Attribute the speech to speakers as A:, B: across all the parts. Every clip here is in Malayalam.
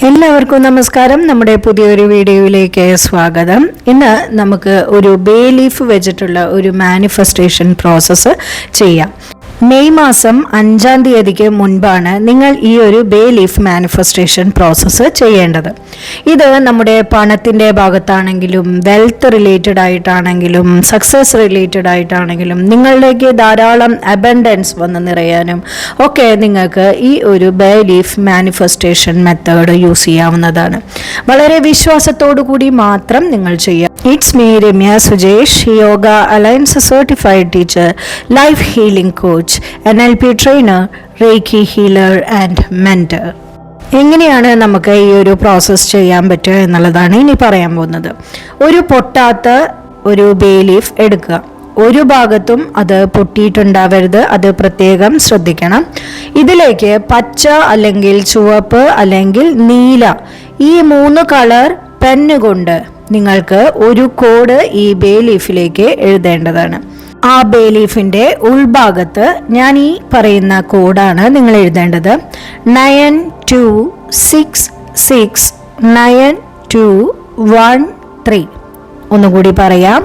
A: എല്ലാവർക്കും നമസ്കാരം. നമ്മുടെ പുതിയൊരു വീഡിയോയിലേക്ക് സ്വാഗതം. ഇന്ന് നമുക്ക് ഒരു ബേ ലീഫ് വെച്ചിട്ടുള്ള ഒരു മാനിഫെസ്റ്റേഷൻ പ്രോസസ്സ് ചെയ്യാം. മെയ് മാസം 5-ാം തീയതിക്ക് മുൻപാണ് നിങ്ങൾ ഈ ഒരു ബേ ലീഫ് മാനിഫെസ്റ്റേഷൻ പ്രോസസ്സ് ചെയ്യേണ്ടത്. ഇത് നമ്മുടെ പണത്തിൻ്റെ ഭാഗത്താണെങ്കിലും വെൽത്ത് റിലേറ്റഡ് ആയിട്ടാണെങ്കിലും സക്സസ് റിലേറ്റഡ് ആയിട്ടാണെങ്കിലും നിങ്ങളിലേക്ക് ധാരാളം അബൻഡൻസ് വന്ന് നിറയാനും ഒക്കെ നിങ്ങൾക്ക് ഈ ഒരു bay leaf manifestation method use ചെയ്യാവുന്നതാണ്. വളരെ വിശ്വാസത്തോടു കൂടി മാത്രം നിങ്ങൾ ചെയ്യുക. It's me Ramya Sujesh, yoga alliance certified teacher, life healing coach, NLP trainer, reiki healer and mentor. എങ്ങനെയാണ് നമുക്ക് ഈ ഒരു പ്രോസസ്സ് ചെയ്യാൻ പറ്റുക എന്നുള്ളതാണ് ഇനി പറയാൻ പോകുന്നത്. ഒരു പൊട്ടാത്ത ഒരു ബേ ലീഫ് എടുക്കുക. ഒരു ഭാഗത്തും അത് പൊട്ടിയിട്ടുണ്ടാവരുത്, അത് പ്രത്യേകം ശ്രദ്ധിക്കണം. ഇതിലേക്ക് പച്ച അല്ലെങ്കിൽ ചുവപ്പ് അല്ലെങ്കിൽ നീല ഈ 3 കളർ പെന്ന് കൊണ്ട് നിങ്ങൾക്ക് ഒരു കോഡ് ഈ ബേ ലീഫിലേക്ക് എഴുതേണ്ടതാണ്. ആ ബേ ലീഫിൻ്റെ ഉൾഭാഗത്ത് ഞാൻ ഈ പറയുന്ന കോഡാണ് നിങ്ങൾ എഴുതേണ്ടത്. 92669213. ഒന്നുകൂടി പറയാം,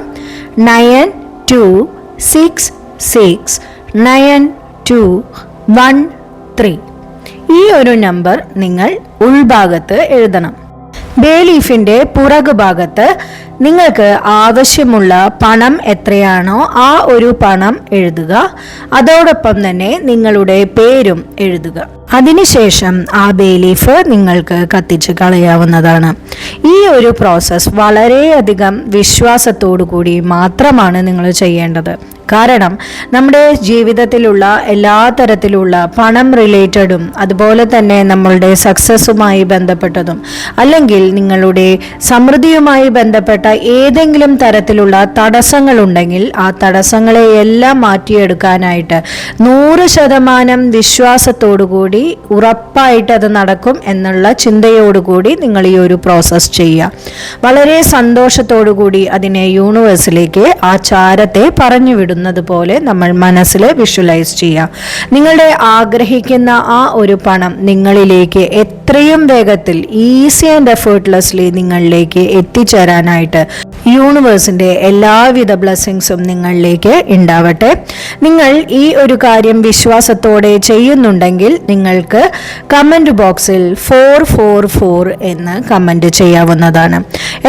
A: 92669213. ഈ ഒരു നമ്പർ നിങ്ങൾ ഉൾഭാഗത്ത് എഴുതണം. ബേ ലീഫിൻ്റെ പുറകു ഭാഗത്ത് നിങ്ങൾക്ക് ആവശ്യമുള്ള പണം എത്രയാണോ ആ ഒരു പണം എഴുതുക. അതോടൊപ്പം തന്നെ നിങ്ങളുടെ പേരും എഴുതുക. അതിനുശേഷം ആ ബേ ലീഫ് നിങ്ങൾക്ക് കത്തിച്ച് കളയാവുന്നതാണ്. ഈ ഒരു പ്രോസസ്സ് വളരെയധികം വിശ്വാസത്തോടു കൂടി മാത്രമാണ് നിങ്ങൾ ചെയ്യേണ്ടത്. കാരണം നമ്മുടെ ജീവിതത്തിലുള്ള എല്ലാ തരത്തിലുള്ള പണം റിലേറ്റഡും അതുപോലെ തന്നെ നമ്മളുടെ സക്സസ്സുമായി ബന്ധപ്പെട്ടതും അല്ലെങ്കിൽ നിങ്ങളുടെ സമൃദ്ധിയുമായി ബന്ധപ്പെട്ട ഏതെങ്കിലും തരത്തിലുള്ള തടസ്സങ്ങളുണ്ടെങ്കിൽ ആ തടസ്സങ്ങളെയെല്ലാം മാറ്റിയെടുക്കാനായിട്ട് 100% വിശ്വാസത്തോടുകൂടി ഉറപ്പായിട്ട് അത് നടക്കും എന്നുള്ള ചിന്തയോടുകൂടി നിങ്ങൾ ഈ ഒരു പ്രോസസ്സ് ചെയ്യുക. വളരെ സന്തോഷത്തോടുകൂടി അതിനെ യൂണിവേഴ്സിലേക്ക് ആ ചാരത്തെ പറഞ്ഞു വിടുന്നത് പോലെ നമ്മൾ മനസ്സിൽ വിഷ്വലൈസ് ചെയ്യുക. നിങ്ങളുടെ ആഗ്രഹിക്കുന്ന ആ ഒരു പണം നിങ്ങളിലേക്ക് എത്രയും വേഗത്തിൽ ഈസി ആൻഡ് എഫേർട്ട്ലെസ്ലി നിങ്ങളിലേക്ക് എത്തിച്ചേരാനായിട്ട് യൂണിവേഴ്സിൻ്റെ എല്ലാവിധ ബ്ലെസ്സിങ്സും നിങ്ങളിലേക്ക് ഉണ്ടാവട്ടെ. നിങ്ങൾ ഈ ഒരു കാര്യം വിശ്വാസത്തോടെ ചെയ്യുന്നുണ്ടെങ്കിൽ നിങ്ങൾക്ക് കമൻറ്റ് ബോക്സിൽ 444 എന്ന് കമൻറ്റ് ചെയ്യാവുന്നതാണ്.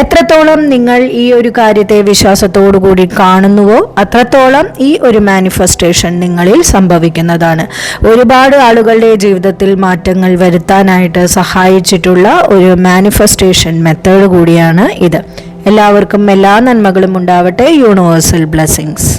A: എത്രത്തോളം നിങ്ങൾ ഈ ഒരു കാര്യത്തെ വിശ്വാസത്തോടു കൂടി കാണുന്നുവോ അത്രത്തോളം ഈ ഒരു മാനിഫെസ്റ്റേഷൻ നിങ്ങളിൽ സംഭവിക്കുന്നതാണ്. ഒരുപാട് ആളുകളുടെ ജീവിതത്തിൽ മാറ്റങ്ങൾ വരുത്താനായിട്ട് സഹായിച്ചിട്ടുള്ള ഒരു മാനിഫെസ്റ്റേഷൻ മെത്തേഡ് കൂടിയാണ് ഇത്. എല്ലാവർക്കും എല്ലാ നന്മകളും ഉണ്ടാവട്ടെ. Universal blessings.